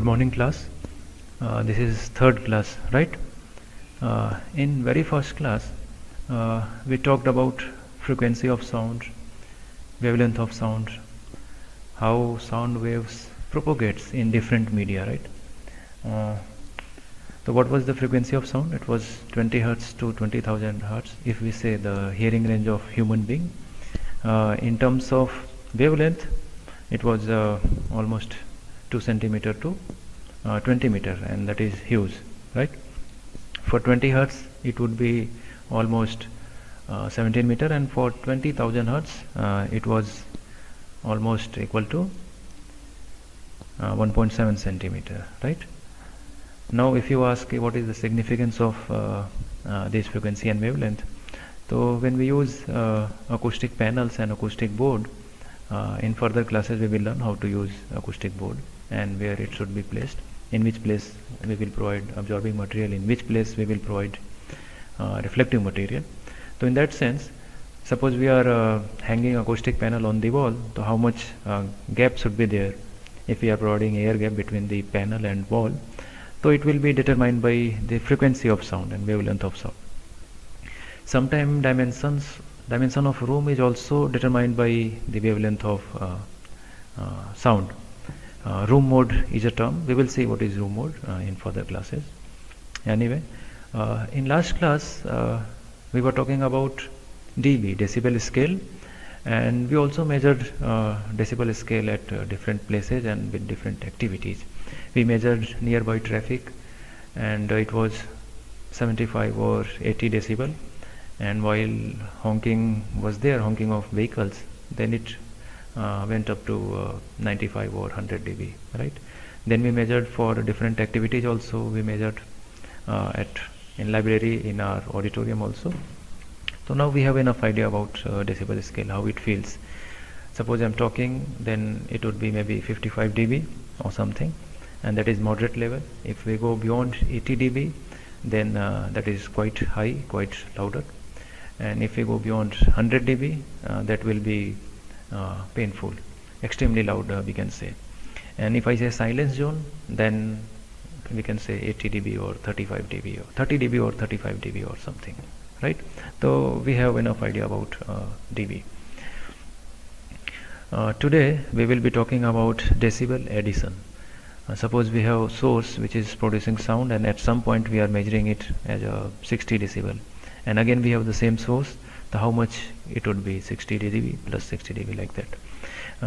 morning class. This is third class, right? In very first class, we talked about frequency of sound, wavelength of sound, how sound waves propagates in different media, right? So what was the frequency of sound? It was 20 hertz to 20,000 hertz, if we say the hearing range of human being. In terms of wavelength, it was almost 2 centimeter to 20 meter, and that is huge, right? For 20 hertz, it would be almost 17 meter, and for 20,000 hertz, it was almost equal to 1.7 centimeter, right? Now if you ask what is the significance of this frequency and wavelength, so when we use acoustic panels and acoustic board, in further classes we will learn how to use acoustic board and where it should be placed, in which place we will provide absorbing material, in which place we will provide reflective material. So in that sense, suppose we are hanging acoustic panel on the wall, so how much gap should be there if we are providing air gap between the panel and wall? So it will be determined by the frequency of sound and wavelength of sound. Sometimes dimension of room is also determined by the wavelength of sound. Room mode is a term. We will see what is room mode in further classes. Anyway, in last class we were talking about dB, decibel scale, and we also measured decibel scale at different places and with different activities. We measured nearby traffic, and it was 75 or 80 decibel, and while honking was there, honking of vehicles, then it went up to 95 or 100 dB, right? Then we measured for different activities also. We measured in library, in our auditorium also. So now we have enough idea about decibel scale, how it feels. Suppose I'm talking, then it would be maybe 55 dB or something, and that is moderate level. If we go beyond 80 dB, then that is quite high, quite louder. And if we go beyond 100 dB, that will be painful, extremely loud, we can say. And if I say silence zone, then we can say 80 dB or 35 dB or 30 dB or 35 dB or something, right? So we have enough idea about dB. Today we will be talking about decibel addition. Suppose we have source which is producing sound, and at some point we are measuring it as a 60 decibel, and again we have the same source. So how much it would be? 60 dB plus 60 dB, like that.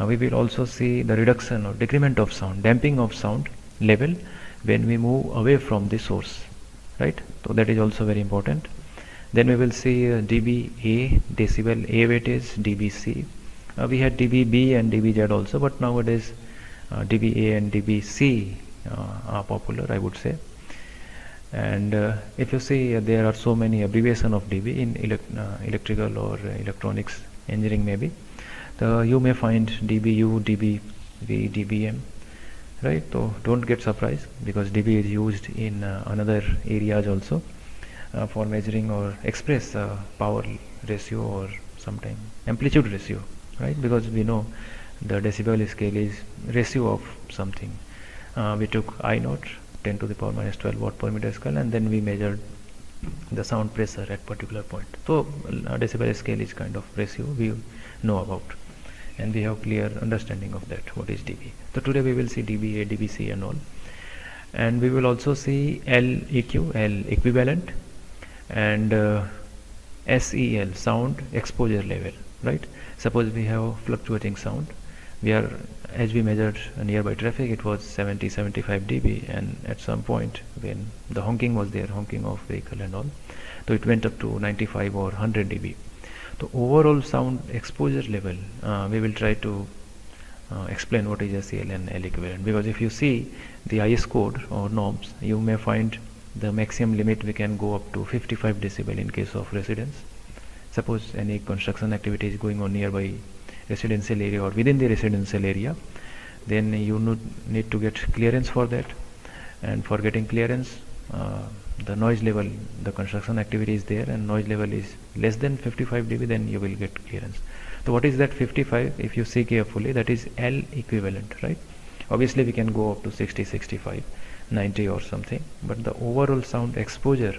We will also see the reduction or decrement of sound, damping of sound level when we move away from the source, right? So that is also very important. Then we will see dBA, decibel A weightage, dBC. We had dBB and dBZ also, but nowadays dBA and dBC are popular, I would say. And if you see, there are so many abbreviation of dB in electrical or electronics engineering maybe. So you may find dBu, dBV, dBm, right? So don't get surprised, because dB is used in another areas also for measuring or express power ratio or sometimes amplitude ratio, right? Because we know the decibel scale is ratio of something. We took I naught, 10 to the power minus 12 watt per meter square, and then we measured the sound pressure at particular point. So decibel scale is kind of ratio we know about, and we have clear understanding of that, what is dB. So today we will see dBA, dBC and all, and we will also see LEQ, L equivalent, and SEL, sound exposure level, right? Suppose we have fluctuating sound. As we measured nearby traffic, it was 70-75 dB, and at some point when the honking was there, honking of vehicle and all, so it went up to 95 or 100 dB. So overall sound exposure level, we will try to explain what is SEL and L equivalent, because if you see the IS code or norms, you may find the maximum limit we can go up to 55 decibel in case of residence. Suppose any construction activity is going on nearby residential area or within the residential area, then you need to get clearance for that, and for getting clearance, the noise level, the construction activity is there and noise level is less than 55 dB, then you will get clearance. So what is that 55? If you see carefully, that is L equivalent, right? Obviously we can go up to 60, 65, 90 or something, but the overall sound exposure.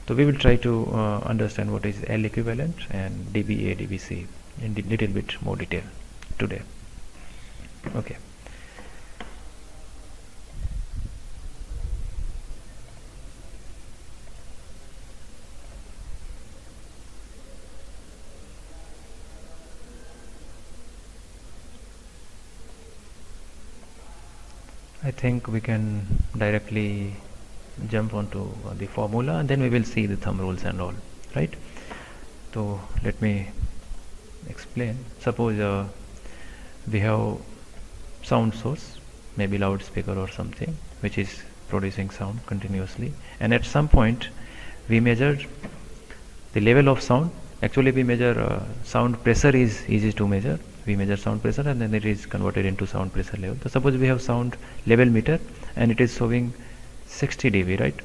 So we will try to understand what is L equivalent and dBA, dBc in little bit more detail today. Okay. I think we can directly jump onto the formula, and then we will see the thumb rules and all, right? So let me explain. Suppose we have sound source, maybe loudspeaker or something, which is producing sound continuously, and at some point we measure the level of sound. Actually we measure sound pressure is easy to measure. We measure sound pressure and then it is converted into sound pressure level. So suppose we have sound level meter and it is showing 60 dB, right?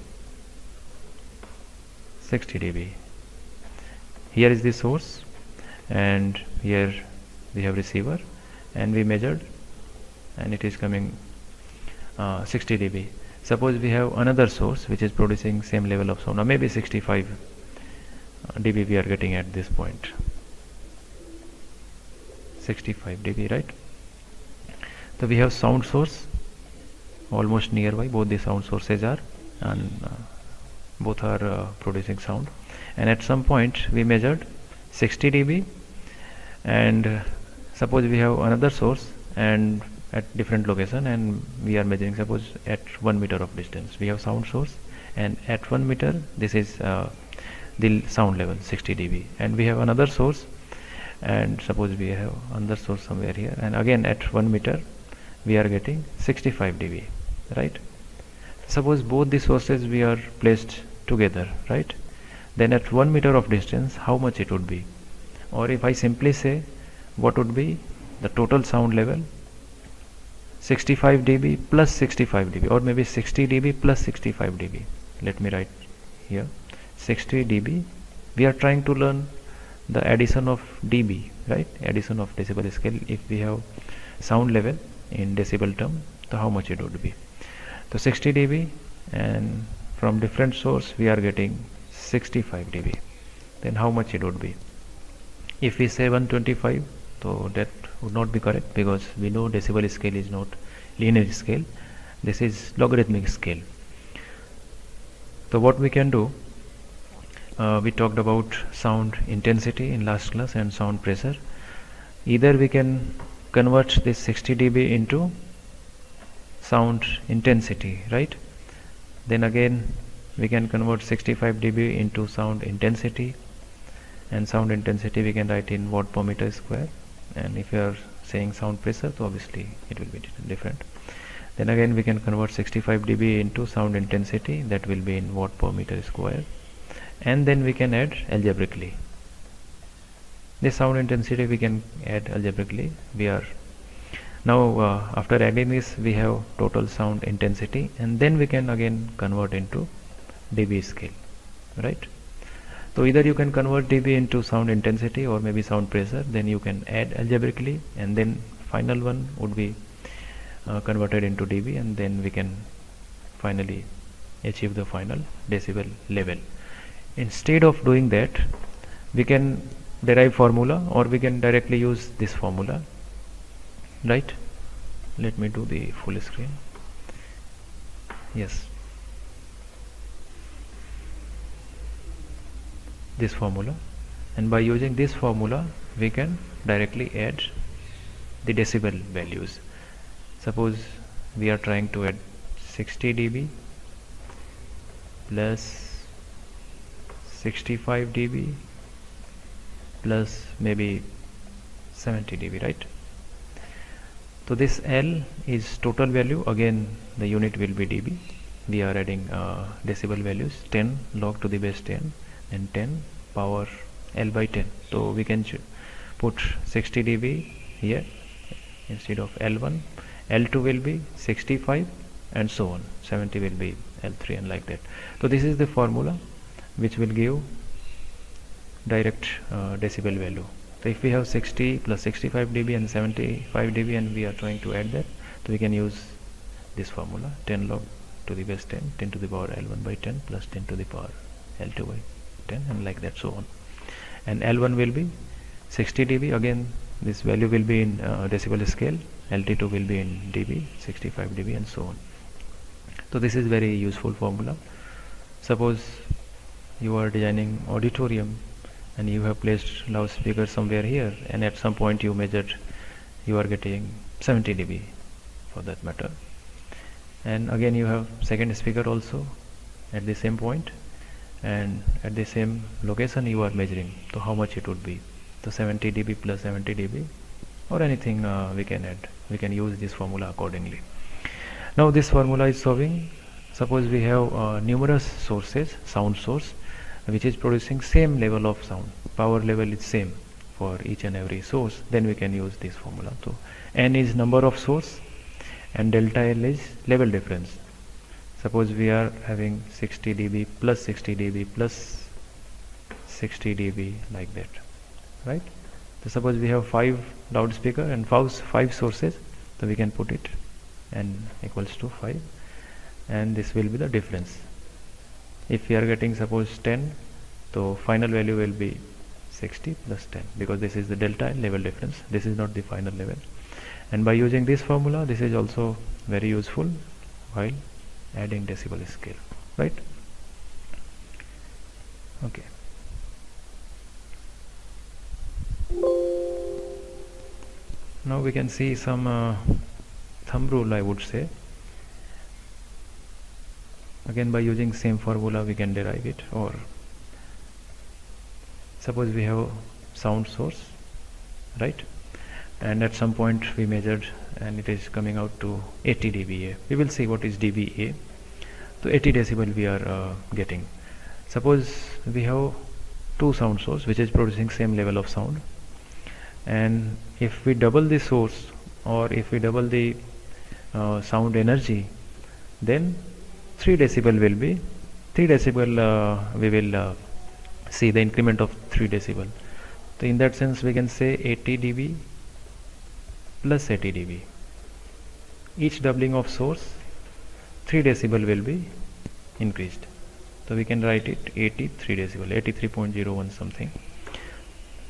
60 dB. Here is the source and here we have receiver, and we measured and it is coming 60 dB. Suppose we have another source which is producing same level of sound, or maybe 65 dB we are getting at this point. 65 dB, right? So we have sound source almost nearby, both the sound sources are, and both are producing sound, and at some point we measured 60 dB, and suppose we have another source and at different location, and we are measuring, suppose at 1 meter of distance we have sound source, and at 1 meter this is the sound level 60 dB, and we have another source, and suppose we have another source somewhere here, and again at 1 meter we are getting 65 dB, right? Suppose both the sources we are placed together, right? Then at 1 meter of distance how much it would be? Or if I simply say what would be the total sound level, 65 dB plus 65 dB, or maybe 60 dB plus 65 dB. Let me write here 60 dB. We are trying to learn the addition of dB, right? Addition of decibel scale. If we have sound level in decibel term, so how much it would be? So 60 dB, and from different source we are getting 65 dB. Then how much it would be? If we say 125, so that would not be correct, because we know decibel scale is not linear scale. This is logarithmic scale. So what we can do, we talked about sound intensity in last class and sound pressure. Either we can convert this 60 dB into sound intensity, right? Then again we can convert 65 dB into sound intensity, and sound intensity we can write in watt per meter square, and if you are saying sound pressure, so obviously it will be different. Then again we can convert 65 dB into sound intensity, that will be in watt per meter square, and then we can add algebraically. This sound intensity we can add algebraically. We are now after adding this we have total sound intensity, and then we can again convert into dB scale, right? So either you can convert dB into sound intensity or maybe sound pressure, then you can add algebraically, and then final one would be converted into dB, and then we can finally achieve the final decibel level. Instead of doing that, we can derive formula, or we can directly use this formula, right? Let me do the full screen. Yes, this formula, and by using this formula we can directly add the decibel values. Suppose we are trying to add 60 dB plus 65 dB plus maybe 70 dB, right? So this L is total value, again the unit will be dB. We are adding decibel values, 10 log to the base 10 and 10 power L by 10. So we can put 60 dB here instead of L1. L2 will be 65 and so on. 70 will be L3 and like that. So this is the formula which will give direct decibel value. So if we have 60 plus 65 dB and 75 dB and we are trying to add that, So we can use this formula, 10 log to the base 10, 10 to the power L1 by 10 plus 10 to the power L2 by 10, and like that, so on. And L1 will be 60 dB. Again, this value will be in decibel scale. LT2 will be in dB, 65 dB, and so on. So this is very useful formula. Suppose you are designing auditorium and you have placed loudspeaker somewhere here, and at some point you measured, you are getting 70 dB for that matter, and again you have second speaker also at the same point, and at the same location you are measuring. So how much it would be? So 70 dB plus 70 dB or anything we can add. We can use this formula accordingly. Now this formula is solving, suppose we have numerous sources, sound source, which is producing same level of sound, power level is same for each and every source, then we can use this formula. So N is number of source and delta L is level difference. Suppose we are having 60 dB plus 60 dB plus 60 dB, like that, right? So suppose we have 5 loudspeaker and 5 sources, so we can put it N equals to 5, and this will be the difference. If we are getting suppose 10, so final value will be 60 plus 10, because this is the delta and level difference, this is not the final level. And by using this formula, this is also very useful while adding decibel scale, right? Okay. Now we can see some thumb rule, I would say. Again, by using same formula we can derive it. Or suppose we have sound source, right, and at some point we measured and it is coming out to 80 dBA. We will see what is dBA. So 80 decibel we are getting. Suppose we have 2 sound source which is producing same level of sound, and if we double the source or if we double the sound energy, then 3 decibel will be 3 decibel we will see the increment of 3 decibel. So in that sense we can say 80 dB plus 80 dB. Each doubling of source 3 decibel will be increased. So we can write it 83 decibel, 83.01 something,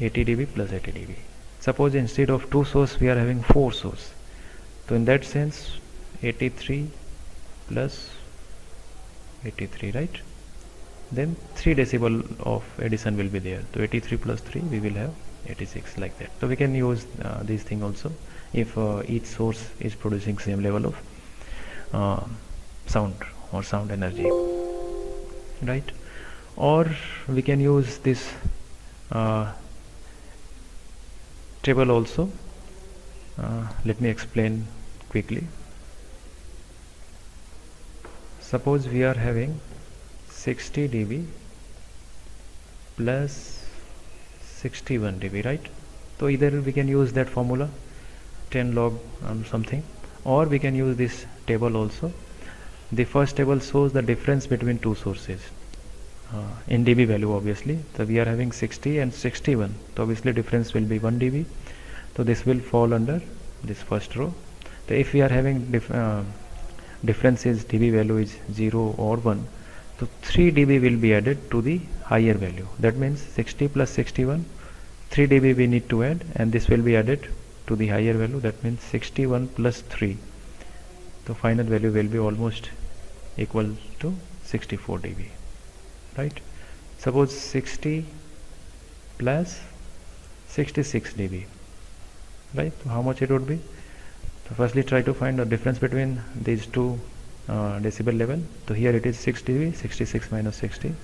80 dB plus 80 dB. Suppose instead of 2 source we are having 4 source. So in that sense 83 plus 83, right? Then 3 decibel of addition will be there. So 83 plus 3 we will have 86, like that. So we can use this thing also if each source is producing same level of sound or sound energy, right? Or we can use this table also. Let me explain quickly. Suppose we are having 60 dB plus 61 dB, right? So either we can use that formula 10 log something, or we can use this table also. The first table shows the difference between 2 sources in dB value, obviously. So we are having 60 and 61, so obviously difference will be 1 dB. So this will fall under this first row. So if we are having difference is dB value is 0 or 1, so 3 dB will be added to the higher value. That means 60 plus 61, 3 dB we need to add, and this will be added to the higher value. That means 61 plus 3. The final value will be almost equal to 64 dB, right? Suppose 60 plus 66 dB, right? So how much it would be? So firstly try to find the difference between these two decibel level. So here it is 6 dB, 66 minus 60,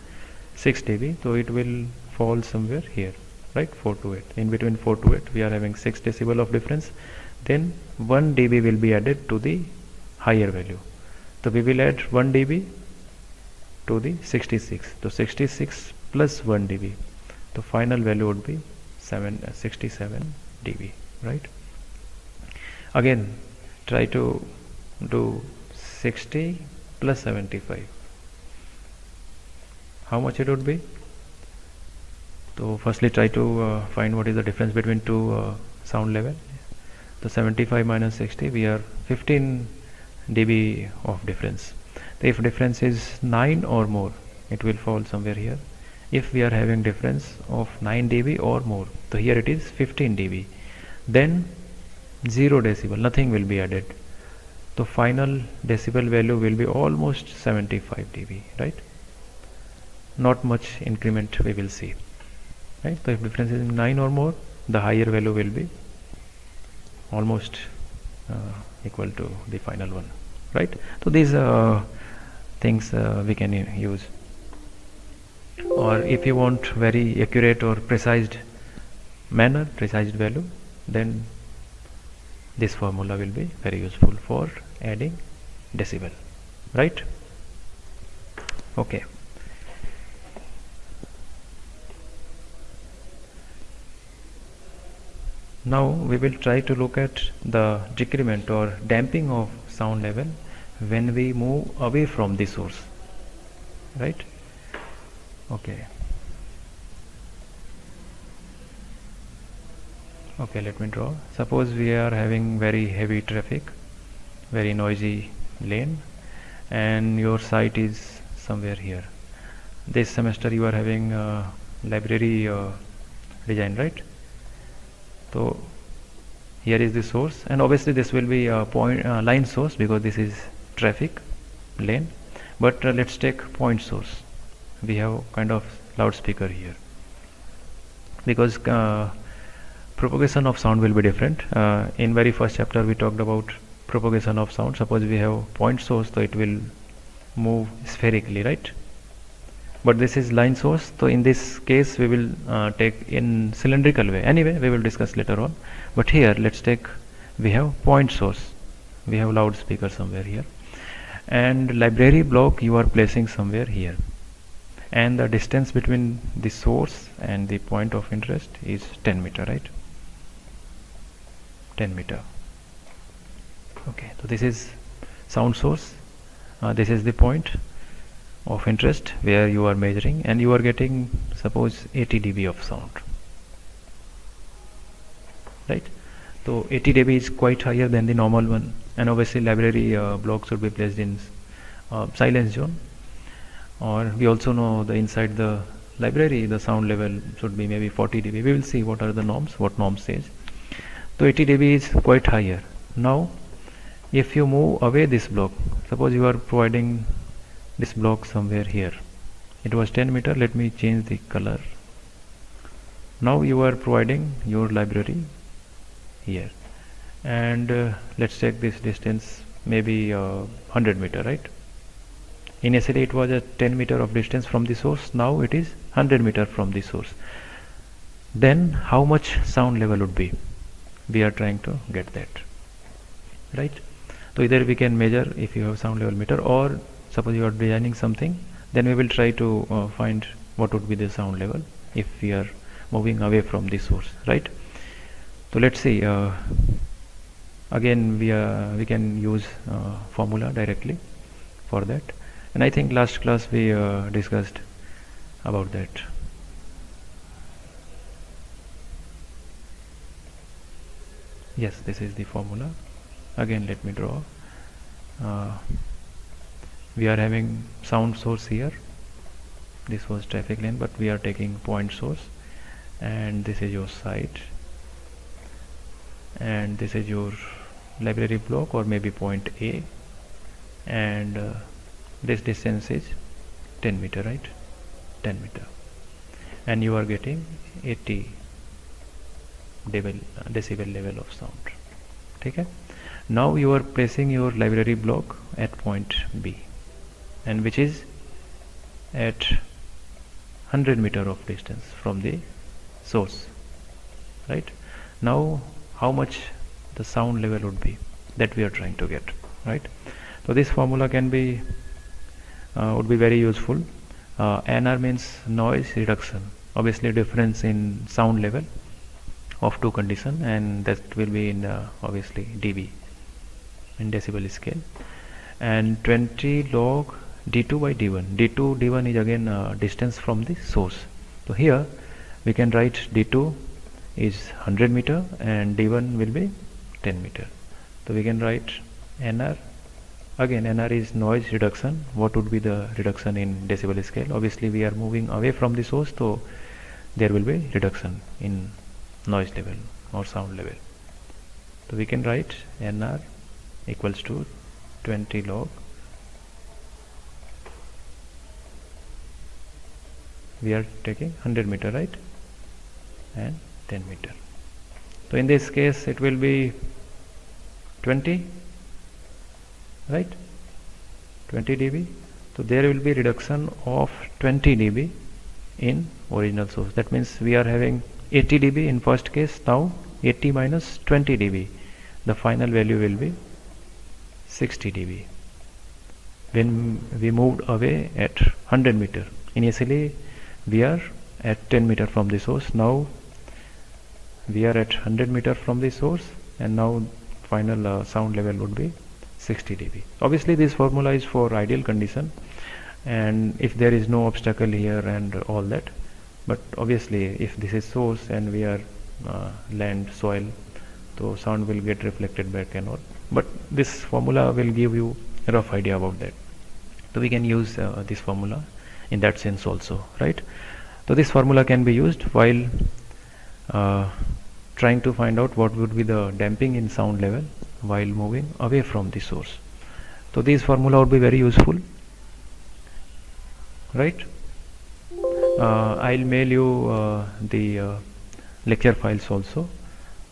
6 dB. So it will fall somewhere here, right? 4 to 8. In between 4 to 8 we are having 6 decibel of difference. Then 1 dB will be added to the higher value. So we will add 1 dB to the 66. So 66 plus 1 dB. The final value would be 67 dB, right? Again try to do 60 plus 75. How much it would be? So firstly try to find what is the difference between two sound level. So 75 minus 60, we are 15 dB of difference. So if difference is 9 or more, it will fall somewhere here. If we are having difference of 9 dB or more, so here it is 15 dB, then 0 decibel, nothing will be added. So final decibel value will be almost 75 dB, right? Not much increment we will see, right? So if difference is 9 or more, the higher value will be almost equal to the final one, right? So these things we can use. Or if you want very accurate or precise manner, precise value, then this formula will be very useful for adding decibel, right? Okay. Now we will try to look at the decrement or damping of sound level when we move away from the source, right? Okay. Okay, let me draw. Suppose we are having very heavy traffic, very noisy lane, and your site is somewhere here. This semester you are having library design, right? So here is the source, and obviously this will be a point line source because this is traffic lane. But let's take point source. We have kind of loudspeaker here because propagation of sound will be different. In very first chapter we talked about propagation of sound. Suppose we have point source, so it will move spherically, right? But this is line source, so in this case we will take in cylindrical way. Anyway, we will discuss later on. But here let's take, we have point source, we have loudspeaker somewhere here, and library block you are placing somewhere here, and the distance between the source and the point of interest is 10 meter, right? 10 meter. Okay, so this is sound source, this is the point of interest where you are measuring, and you are getting suppose 80 dB of sound, right? So 80 dB is quite higher than the normal one, and obviously library blocks should be placed in silence zone. Or we also know the inside the library the sound level should be maybe 40 dB. We will see what are the norms, what norm says. So 80 dB is quite higher. Now if you move away this block, suppose you are providing this block somewhere here, it was 10 meter, let me change the color. Now you are providing your library here, and let's take this distance maybe 100 meter, right? Initially it was a 10 meter of distance from the source, now it is 100 meter from the source. Then how much sound level would be? We are trying to get that, right? So either we can measure if you have sound level meter, or suppose you are designing something, then we will try to find what would be the sound level if we are moving away from the source, right? So let's see, again we can use formula directly for that, and I think last class we discussed about that. Yes, this is the formula. Again let me draw. We are having sound source here, this was traffic lane, but we are taking point source, and this is your site, and this is your library block or maybe point A, and this distance is 10 meter, right? 10 meter, and you are getting 80 decibel level of sound. Okay. Now you are placing your library block at point B, and which is at 100 meter of distance from the source, right? Now how much the sound level would be, that we are trying to get, right? So this formula can be would be very useful. NR means noise reduction, obviously difference in sound level of two condition, and that will be in obviously dB, in decibel scale, and 20 log d2 by d1. d1 is again distance from the source. So here we can write d2 is 100 meter and d1 will be 10 meter. So we can write NR. Again, NR is noise reduction. What would be the reduction in decibel scale? Obviously we are moving away from the source, so there will be reduction in noise level or sound level. So we can write NR equals to 20 log. We are taking 100 meter, right? And 10 meter. So in this case it will be 20, right? 20 dB. So there will be reduction of 20 dB in original source. That means we are having 80 dB in first case. Now 80 minus 20 dB, the final value will be 60 dB. When we moved away at 100 meter, initially we are at 10 meter from the source. Now we are at 100 meter from the source, and now final sound level would be 60 dB. Obviously this formula is for ideal condition, and if there is no obstacle here and all that, but obviously if this is source and we are land, soil, so sound will get reflected back and all, but this formula will give you a rough idea about that. So we can use this formula in that sense also, right? So this formula can be used while trying to find out what would be the damping in sound level while moving away from the source. So this formula would be very useful, right? I'll mail you the lecture files also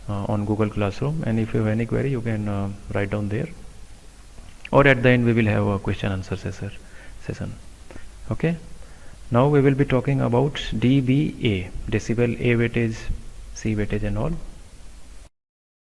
on Google Classroom, and if you have any query you can write down there, or at the end we will have a question answer session. Okay, now we will be talking about dBA, decibel, A weightage, C weightage and all.